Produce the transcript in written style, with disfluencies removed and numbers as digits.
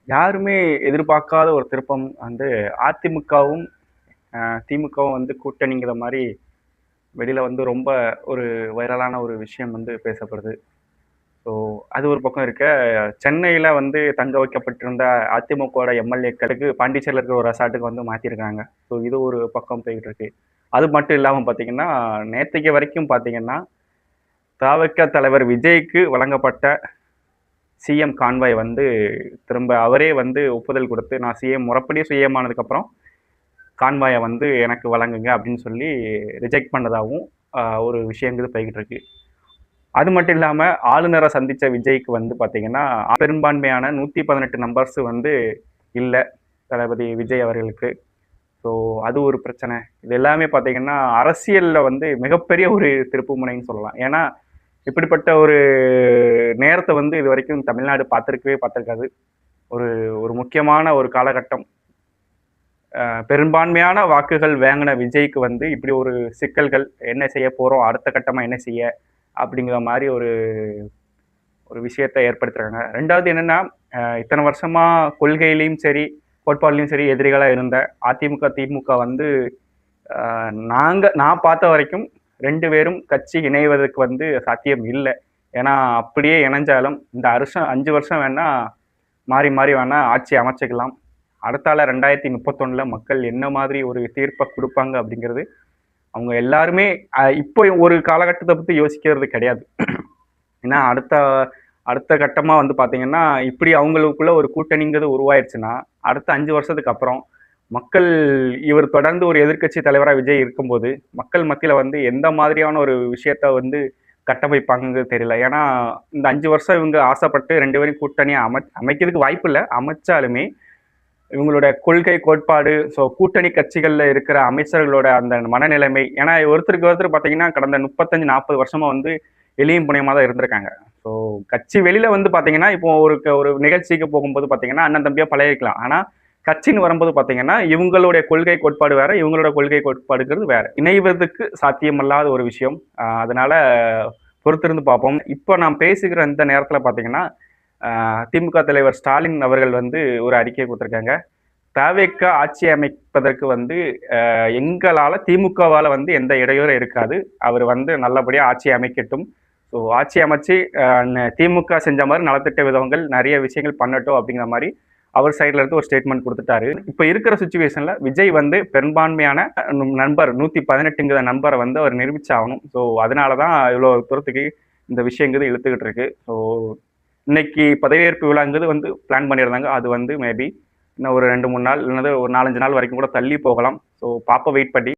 யாருமே எதிர்பார்க்காத ஒரு திருப்பம் வந்து அதிமுகவும் திமுகவும் வந்து கூட்டணிங்கிற மாதிரி வெளியில வந்து ரொம்ப ஒரு வைரலான ஒரு விஷயம் வந்து பேசப்படுது. ஸோ அது ஒரு பக்கம் இருக்க, சென்னையில வந்து தங்க வைக்கப்பட்டிருந்த அதிமுகவோட எம்எல்ஏக்களுக்கு பாண்டிச்சேரியில் இருக்கிற ஒரு ரெசார்ட்டுக்கு வந்து மாற்றிருக்காங்க. ஸோ இது ஒரு பக்கம் போயிட்டு இருக்கு. அது மட்டும் இல்லாமல் பார்த்தீங்கன்னா, நேற்றுக்கு வரைக்கும் பார்த்தீங்கன்னா, தவிக தலைவர் விஜய்க்கு வழங்கப்பட்ட சிஎம் கான்வாய் வந்து திரும்ப அவரே வந்து ஒப்புதல் கொடுத்து, நான் சிஎம் முறைப்படி சிஎம் ஆனதுக்கப்புறம் கான்வாயை வந்து எனக்கு வழங்குங்க அப்படின்னு சொல்லி ரிஜெக்ட் பண்ணதாகவும் ஒரு விஷயங்கள் போய்கிட்டு இருக்கு. அது மட்டும் இல்லாமல் ஆளுநரை சந்தித்த விஜய்க்கு வந்து பார்த்தீங்கன்னா, பெரும்பான்மையான 118 நம்பர்ஸ் வந்து இல்லை தளபதி விஜய் அவர்களுக்கு. ஸோ அது ஒரு பிரச்சனை. இது எல்லாமே பார்த்தீங்கன்னா அரசியலில் வந்து மிகப்பெரிய ஒரு திருப்பு முனைன்னு சொல்லலாம். ஏன்னா இப்படிப்பட்ட ஒரு நேரத்தை வந்து இது வரைக்கும் தமிழ்நாடு பார்த்துருக்காது. ஒரு ஒரு முக்கியமான ஒரு காலகட்டம். பெரும்பான்மையான வாக்குகள் வாங்கின விஜய்க்கு வந்து இப்படி ஒரு சிக்கல்கள், என்ன செய்ய போகிறோம், அடுத்த கட்டமாக என்ன செய்ய அப்படிங்கிற மாதிரி ஒரு ஒரு விஷயத்தை ஏற்படுத்துறாங்க. ரெண்டாவது என்னன்னா, இத்தனை வருஷமா கொள்கையிலையும் சரி, கோட்பாடுலையும் சரி எதிரிகளாக இருந்த அதிமுக திமுக வந்து நான் பார்த்த வரைக்கும் 2 பேரும் கட்சி இணைவதற்கு வந்து சாத்தியம் இல்லை. ஏன்னா அப்படியே இணைஞ்சாலும் இந்த வருஷம் 5 வருஷம் வேணா மாறி மாறி வேணா ஆட்சி அமைச்சுக்கலாம். அடுத்தால 2031 மக்கள் என்ன மாதிரி ஒரு தீர்ப்பை கொடுப்பாங்க அப்படிங்கிறது அவங்க எல்லாருமே இப்போ ஒரு காலகட்டத்தை பற்றி யோசிக்கிறது கிடையாது. ஏன்னா அடுத்த அடுத்த கட்டமாக வந்து பார்த்தீங்கன்னா, இப்படி அவங்களுக்குள்ள ஒரு கூட்டணிங்கிறது உருவாயிருச்சுன்னா, அடுத்த 5 வருஷத்துக்கு அப்புறம் மக்கள் இவர் தொடர்ந்து ஒரு எதிர்க்கட்சி தலைவராக விஜய் இருக்கும்போது, மக்கள் மத்தியில் வந்து எந்த மாதிரியான ஒரு விஷயத்த வந்து கட்டமைப்பாங்கிறது தெரியல. ஏன்னா இந்த 5 வருஷம் இவங்க ஆசைப்பட்டு 2 பேரும் கூட்டணியை அமைக்கிறதுக்கு வாய்ப்பு இல்லை. அமைச்சாலுமே இவங்களோட கொள்கை கோட்பாடு, ஸோ கூட்டணி கட்சிகளில் இருக்கிற அமைச்சர்களோட அந்த மனநிலைமை, ஏன்னா ஒருத்தருக்கு ஒருத்தர் பார்த்தீங்கன்னா கடந்த 35-40 வருஷமா வந்து எளியும் புனியமாக தான் இருந்திருக்காங்க. ஸோ கட்சி வெளியில வந்து பார்த்தீங்கன்னா இப்போ ஒரு ஒரு நிகழ்ச்சிக்கு போகும்போது பார்த்தீங்கன்னா அண்ணன் தம்பியா பழகிக்கலாம். ஆனால் கட்சின்னு வரும்போது பார்த்தீங்கன்னா இவங்களுடைய கொள்கை கோட்பாடு வேற, இவங்களோட கொள்கை கோட்பாடுங்கிறது வேற. இணைவதற்கு சாத்தியமல்லாத ஒரு விஷயம். அதனால பொறுத்திருந்து பார்ப்போம். இப்போ நான் பேசுகிற இந்த நேரத்தில் பார்த்தீங்கன்னா திமுக தலைவர் ஸ்டாலின் அவர்கள் வந்து ஒரு அறிக்கை கொடுத்துருக்காங்க. தவிக ஆட்சி அமைப்பதற்கு வந்து எங்களால் திமுகவால் வந்து எந்த இடையூறும் இருக்காது. அவர் வந்து நல்லபடியாக ஆட்சி அமைக்கட்டும். ஸோ ஆட்சி அமைச்சு திமுக செஞ்ச மாதிரி நலத்திட்ட விதங்கள் நிறைய விஷயங்கள் பண்ணட்டும் அப்படிங்கிற மாதிரி அவர் சைட்ல இருந்து ஒரு ஸ்டேட்மெண்ட் கொடுத்துட்டாரு. இப்போ இருக்கிற சுச்சுவேஷன்ல விஜய் வந்து பெரும்பான்மையான நம்பர் 118ங்கிற நம்பரை வந்து அவர் நிரூபிச்சாகணும். ஸோ அதனால தான் இவ்வளோ தூரத்துக்கு இந்த விஷயங்கிறது இழுத்துக்கிட்டு இருக்கு. ஸோ இன்னைக்கு பதவியேற்பு விழாங்கிறது வந்து பிளான் பண்ணியிருந்தாங்க. அது வந்து மேபி இன்னும் ஒரு 2-3 நாள் இல்லைன்னா ஒரு 4-5 நாள் வரைக்கும் கூட தள்ளி போகலாம். ஸோ பாப்ப வெயிட் பண்ணி